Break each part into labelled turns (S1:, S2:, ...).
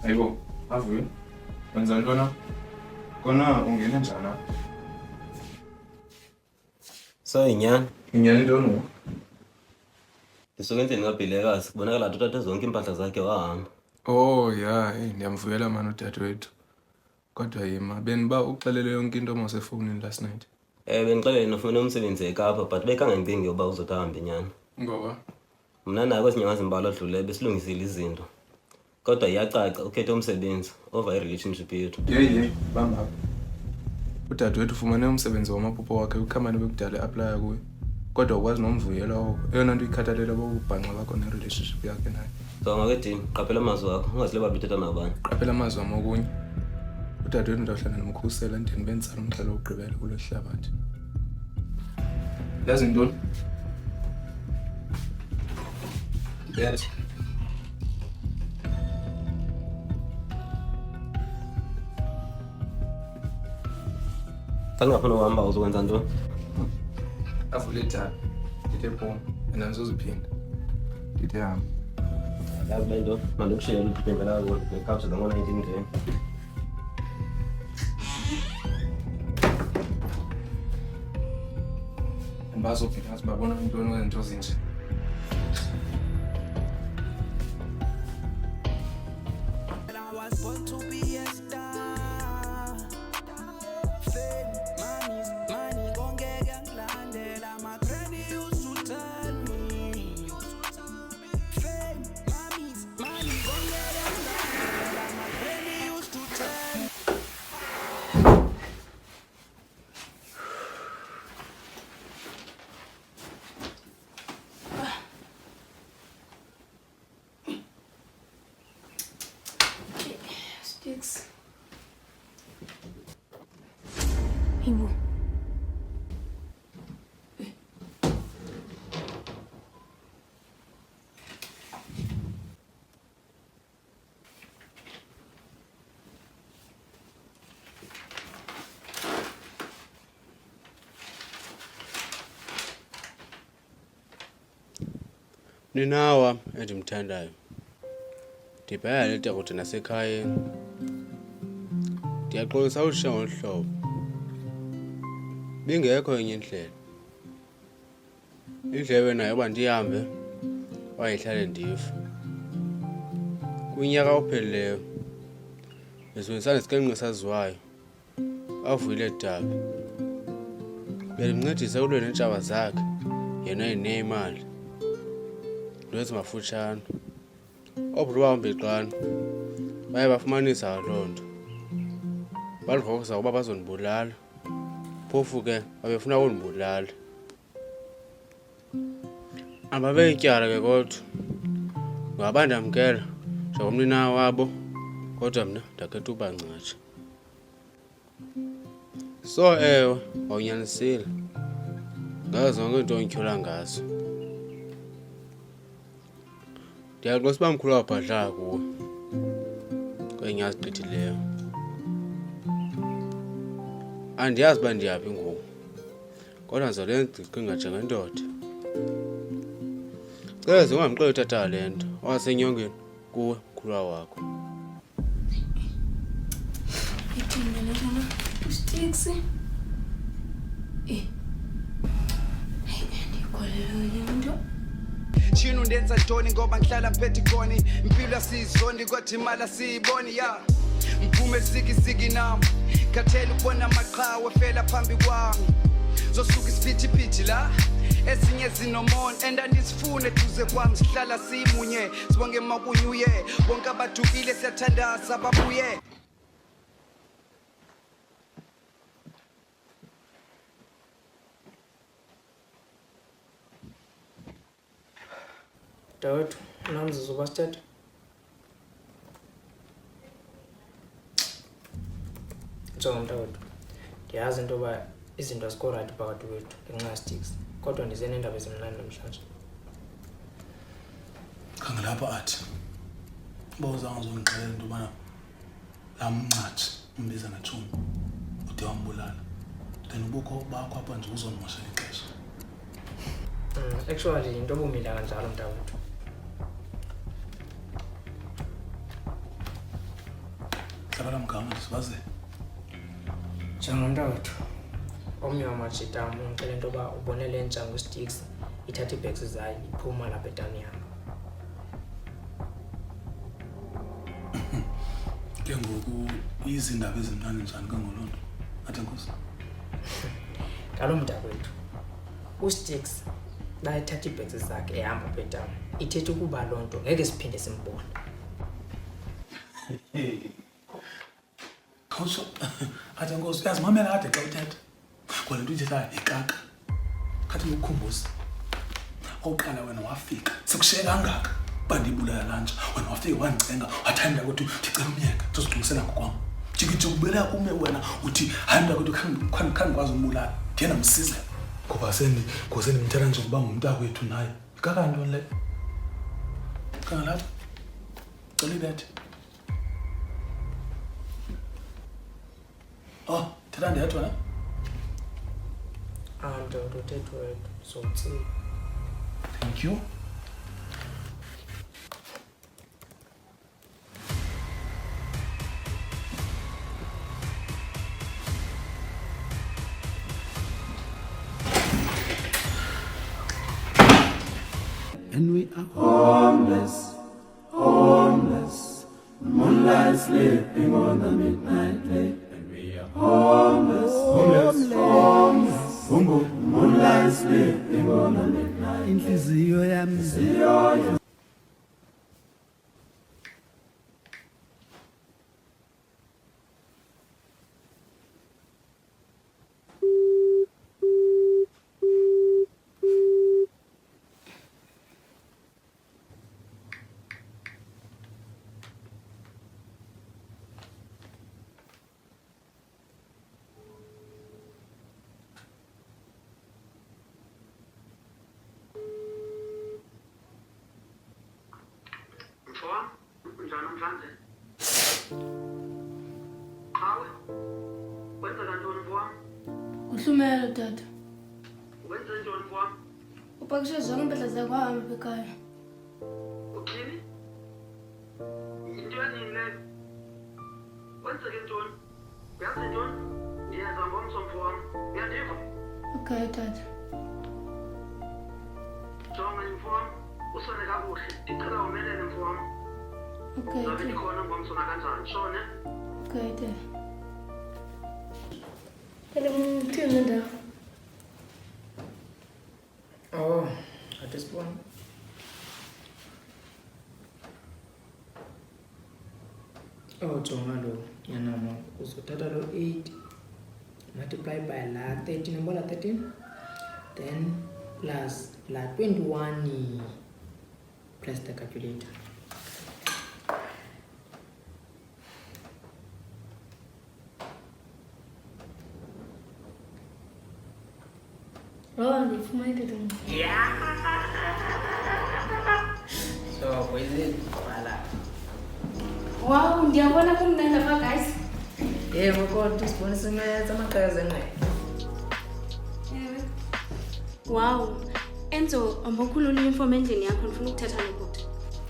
S1: Ayibo, avuye. Wenza ntona? Kona ungena njani?
S2: So inyani.
S1: Inyani ntoni?
S2: Ndisuke endlini kaBhilekazi kubonakala uthathe zonke impahla zakhe wahamba.
S1: Oh ya, ndiyamvuyela mani udadewethu. Kodwa yima beniba uxelele yonke into mosefowunini last night.
S2: Bendixelele nofuna umsebenzi eKapa but bekangangincingi uba uzothi ahambe inyani.
S1: Ngoba
S2: Mna nako zinyanga zimbalwa odluleyo besilungisile izinto. Kodwa iyacaca ukhethe umsebenzi over i-relationship yethu.
S1: Ye, bamba. Udadewethu ufumane umsebenzi wamaphupho wakhe kwikhampani bekudala eaplaya kuyo. Kodwa ukwazi nomvuyela oko. Eyona nto ikhathalela bokubhanqa bakho ne-relationship yakhe naye.
S2: So ngakedini qaphela amazwi wakho ungazileba bithetha nabanye.
S1: Qaphela amazwi wami okunye. Udadewethu ndawuhlala nomkhusela ndini benzala umxhelo wokugqibela kulo hlabathi. Yazi ntoni? Yes.
S2: Xa ngafuna uhamba uzokwenza ntoni?
S1: Avule idala. Ndithe phuma. Mina ngizoziphinda. Ndithe hamba.
S2: Yazi le nto mandikushiyele udibhembela nekawusi zango-1910.
S1: Bazophinda ngathi babona ntoni wezinto zinje.
S3: Ibu.
S4: Ninawa endimthandayo. Ndibheka leta kuthi nasekhayeni. Ndiyaxolisa ushiya ngolu hlobo. Bingekho enye indlela. Indlebe nayo uba ndihambe wayihlale ndifa. Kunyaka ophelileyo besebenzisana nesikenqe saziwayo avuyile Dabi. Belimncedisa ulwe neentshaba zakhe yena enemali. Lwezi mafutshane obhulu bambexana baye bafumanisa loo nto. Balivokisa uba bazondibulala. Phofu ke babefuna ukundibulala. Ababeyityala ke kodwa ngaba ndamkela njengomnina wabo kodwa mna ndakhetha ubancatsha. So ewe wawunyanisile ngazo zonke into ondityhola ngazo. Ndiyaxolisa uba mkhulu wabhadlala kuwe kwenyanga zigqithileyo. Andiyazi uba ndiyaphi ngoku kodwa ndizolenza ndicinga njengendoda. Cela ze ungamxeli utata le nto owasenyongeni kuwe mkhulwa wakho.
S3: Ithini lena? Usticks. Ndikholelwe le nto.
S5: Chino ndenza ntoni ngoba ngihlala mphethe ikoni impilo yasizondi kodwa imali asiyiboni ya mphume sikisiki nami khathela ubona amaqhawe fela phambi kwami zosuka isiphithiphithi la ezinye zinomona endandisifune duze kwami sihlala simunye sibonge makunyuye bonke abadukile siyathandaza ababuye.
S6: Dawethu, unamzuzu basithatha? Njengoba mntakwethu, ndiyazi into yoba izinto azikho rayithi phakathi kwethu ngenxa yesticks, kodwa ndize neendaba ezimnandi namhlanje.
S7: Khangelapha athi bawuzange uzongixelela into yobana laa mncathi umbiza ngetshumi ude wambulala then ubukho bakho apha nje uzondimoshela ixesha.
S6: Actually into obumila kanjalo mntakwethu.
S7: Sabala mgama sibaze.
S6: Njengomntakwethu, omnye wamatshita umcela into yoba ubone le nja nguSticks ithatha iibheks zayo iphuma lapha etani yam.
S7: Ke ngoku izindaba ezimnandi njani kangolonto? Athi Nkosi.
S6: Kalo mntakwethu, uSticks bayithatha iibheks zakhe ehamba apha etani. Ithetha ukuba loo nto ngeke siphinde simbone.
S7: Khawusho. Athi Nkosi uyazimamela kade xa uthetha. Kwale nto ithetha ikaka. Khathi ngokukhumbuza. Oqala wena wafika. Sikushiye kangaka. Bandibulala lanje. Wena wafika wangicenga wathanda ukuthi ndicela umyeka. Sizogqinisela ngokwami. Jikijiki ubela kume wena uthi hayi mntakwethu khangikwazi umbulala. Ndiyena msize. Ngoba ngoseni mthatha nje ukuba ngumntakwethu naye. Ikaka ntoni le? Kangalapha. Cela ibethe. Oh, thetha ndedwa na?
S6: Nto uthethwa wedwa, so
S7: Thank you.
S8: And we are homeless, moonlight sleeping on the midnight lake. And we are homeless, moonlight sleeping on the midnight lake. Inhliziyo yami.
S3: Uhlumela tata.
S9: Wenze njani mfowami?
S3: Upakishe zonke impahla zakho ahambe ekhaya.
S9: Uthini? Into yanini leyo? Wenzeke ntoni? Uyazi ntoni? Ndiyenza ngomso mfowami. Uyandiva?
S3: Okay tata.
S9: Jonga mfowami, usone kakuhle. Ndicela umelele mfowami.
S3: Okay.
S9: Zabe ndikhona ngomso nakanjani, shone?
S3: Okay tata. Uthini ndawo?
S6: Oh, at this point. Oh, jonga lo yanama uzothatha lo 8 multiply by la 13 umbola 13 then plus la 21 plus the calculator.
S3: Oh, ndifumane tata.
S6: So, kwezi wala.
S3: Wow, ndiyabona kumnandi apha guys.
S6: Yebo kodwa sibonisa imetha amaqhaza enqe.
S3: Wow.
S10: Enzo, ambokhulula i-info endlini yakho ndifuna ukuthetha nokuthi.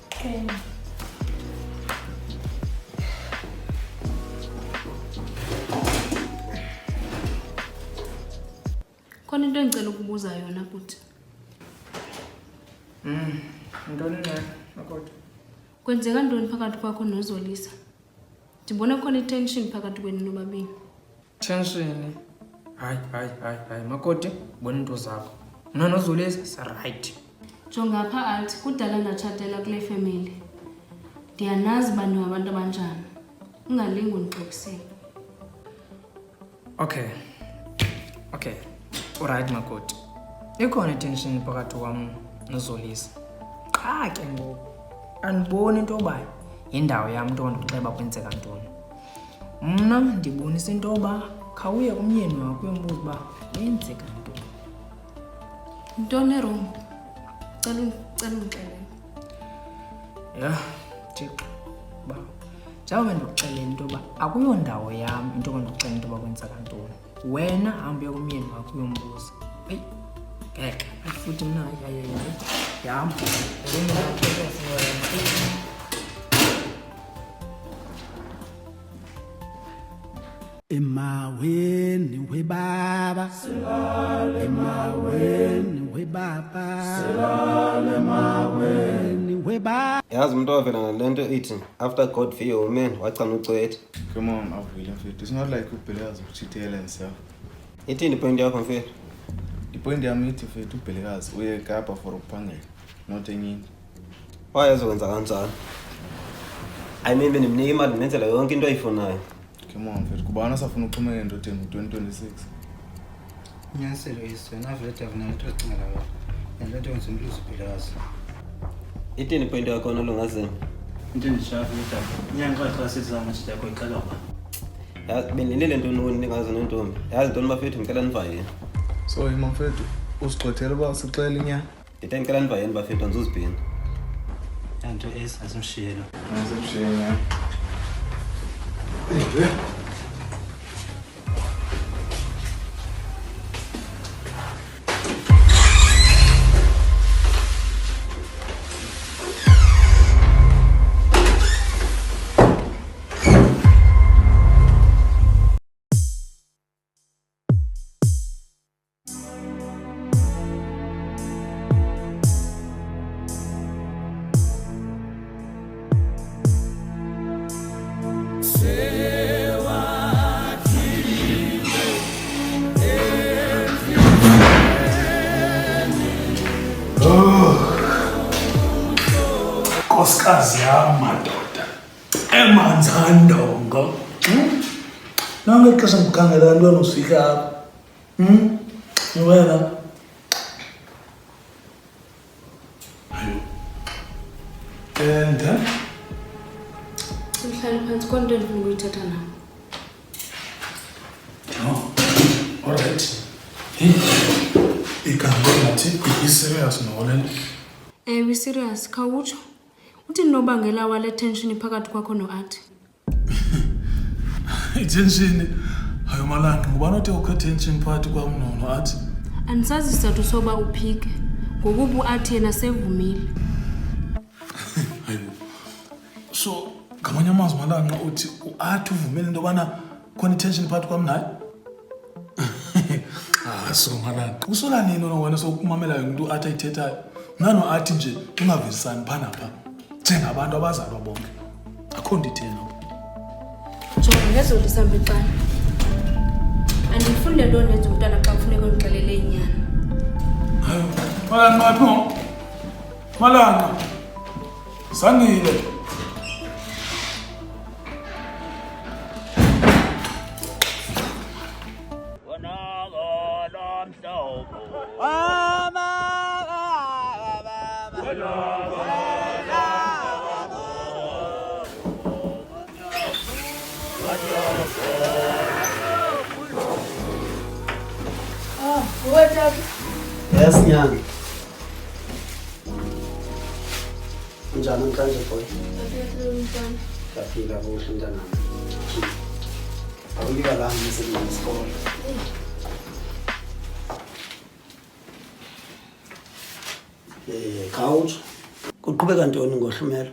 S3: Okay.
S10: Khona into engicela ukubuza yona buti.
S6: Ntoni na makoto?
S10: Kwenzeka ntoni phakathi kwakho noZolisa? Ndibona khona i-tension phakathi kwenu nobabini.
S6: Tension. Hayi makoti, bona into zakho. Mna noZolisa sa right.
S10: Jonga apha alt kudala ndatshatela kule family. Ndiyanazi bani wabantu abanjani. Ungalingi undixokisile.
S6: Okay. Alright makoti. Ikhona i-tension phakathi kwam noZolisa. Qha ke ngoku andiboni into yoba yindawo yam into ndikuxeba kwenzeka ntoni. Mna ndibonisa into yoba khawuye kumyeni wakho uyombuza uba yenzeka ntoni.
S10: Ntoni wrong? Cela undixelele.
S6: Ya, Thixo. Ba. Njengoba ndikuxelela into yoba akuyo ndawo yam into yoba ndikuxelela into yoba kwenzeka ntoni. Wena hamba uye kumyeni wakho uyombuza. Eyi, Ngeke futhi mna yahamba
S8: emaweni webaba emaweni webaba emaweni webaba.
S2: Yazi umuntu ovela ngale nto ithi after God fear your man wachana ucwethe.
S1: Come on, avile mfethu. It's not like uBhelekazi ukuchithela himself.
S2: Ithini point yakho mfethu?
S1: Ipoint yami ithi mfethu uBhelekazi uye eKapa for ukuphangela, not enyini.
S2: Wayezokwenza kanjalo. I mean benimnika imali nenzela yonke into ayifunayo.
S1: Come on mfethu, kubana safuna ukuphumela endodeni ngo-2026.
S11: Nyaniselo isona vele avuna into ecingela wena. Nento yenza umuntu uZibhelekazi.
S2: Ithini point yakho nolongazeni?
S11: Into endishafa ukuthi inyanga xa sizama sithi yakho iqala ba.
S2: Yazi benilele nto nonikazi nentombi. Yazi ntoni bafethu ngicela nivaye.
S1: So yima mfethu usigxothela uba sixela inyanga.
S2: Ndithe ngicela nivaye bafethu andizuzibhini.
S11: Into asimshiyelo.
S1: Asimshiyela.
S7: Nkosikazi yam madoda emanzandongo. Nange ixesha ndikhangela ntwana usifika apha. Wena and
S10: Sihlale phansi konke endifuna ukuyithetha nawe.
S7: no, all right. Igama ngathi i-serious nolento.
S10: Ewe serious khawutsho. Uthi nobangela wale tension phakathi kwakho noAthi.
S7: Itension hayo malanga ngubani othi ukho tension phakathi kwamnono athi
S10: Andisazi isizathu soba uphike. Ngokuba uAthi yena sevumile.
S7: hayo. So ngamanye amazwi malanga uthi uAthi uvumile into bana khona tension phakathi kwamnaye. So malanga usola nini wena sokumamela umuntu uAthi ayithethayo. Nano athi nje ungavisani phana pha. Njengabantu abazalwa bonke. Akho ndithena.
S10: Jonga ngezolo sambe xana. Andifuni lento ndenza umntana xa kufuneka ngixelele inyani.
S7: Hayo, malanga apho. Malanga. Sangile.
S12: Yes, nyanga. Njani manje boy? Kaphila kuhle mntana. Awulika la ngisebenza isikole. Couch. Kuqhubeka ntoni ngohlumelo?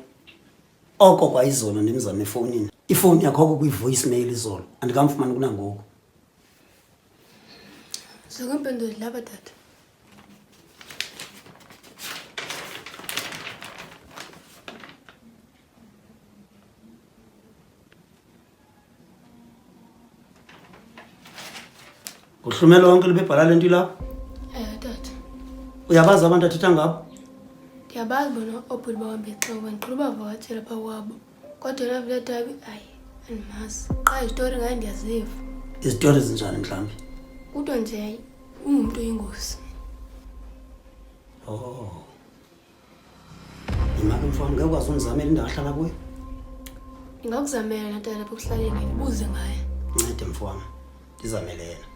S12: Oko kwayizona nemizamo efonini. Ifoni yakho kwi voice mail izolo. Andikamfumani kunangoku.
S10: Sokumphendula laba tata.
S12: Uhlumelo wonke libebhala lento lapha?
S10: Tata.
S12: Uyabazi abantu athetha ngabo?
S10: Ndiyabazi bona obhuli bahambe xa bandiqhuba bavathela pha kwabo. Kodwa na vile tabi ayi andimazi. Qa istory ngaye ndiyaziva.
S12: Izitori ezinjani mhlambi?
S10: Kodwa nje ungumuntu oyingozi.
S12: Oh. Imake mfowethu ngeke ukwazi ungizamela indawo ahlala kuyo?
S10: Ngakuzamela natata lapha kuhlaleni ngibuze ngaye.
S12: Ncede mfowethu. Ndizamele yena.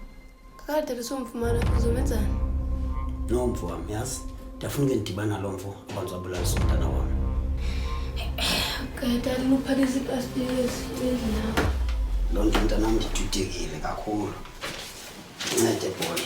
S10: Kakade somfumana uzomenzani?
S12: No mfowethu yazi. Ndiyafuna ngidibana lo mfo okwanzabulala somntana wami.
S10: Kayita luphalisa iplastiki ezindlawo.
S12: Lo nto mntanami ndidudekile kakhulu. Ncede boy.